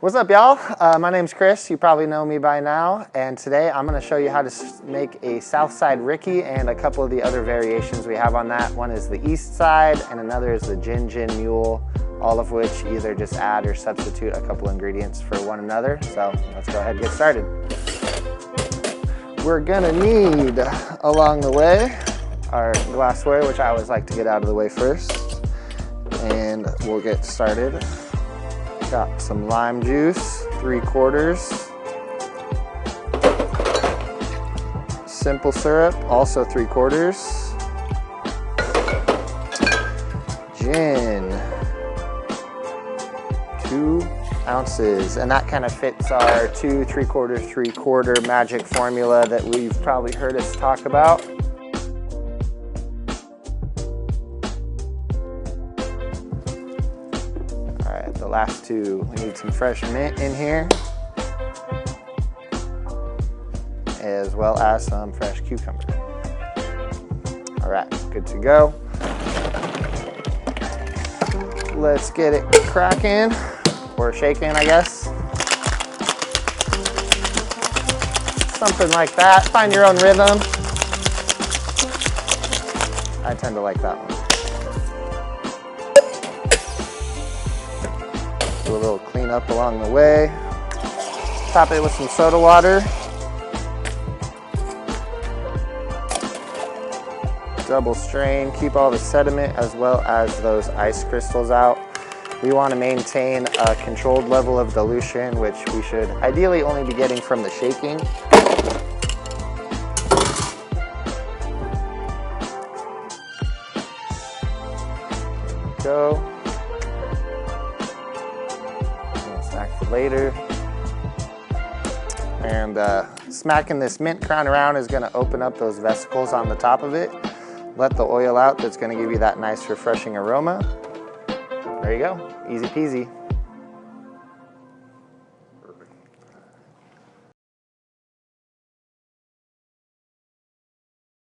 What's up, y'all? My name's Chris. You probably know me by now, and today I'm going to show you how to make a Southside Rickey and a couple of the other variations we have on that. One is the Eastside and another is the Gin Mule, all of which either just add or substitute a couple ingredients for one another. So let's go ahead and get started. We're going to need along the way our glassware, which I always like to get out of the way first, and we'll get started. Got some lime juice, 3/4. Simple syrup, also 3/4. Gin, 2 ounces. And that kind of fits our 2 3/4 3/4 magic formula that we've probably heard us talk about. The last two, we need some fresh mint in here, as well as some fresh cucumber. All right, good to go. Let's get it cracking, or shaking, I guess. Something like that, find your own rhythm. I tend to like that one. Do a little cleanup along the way. Top it with some soda water. Double strain, keep all the sediment as well as those ice crystals out. We want to maintain a controlled level of dilution, which we should ideally only be getting from the shaking. There we go. For later. And smacking this mint crown around is going to open up those vesicles on the top of it. Let the oil out. That's going to give you that nice refreshing aroma. There you go. Easy peasy.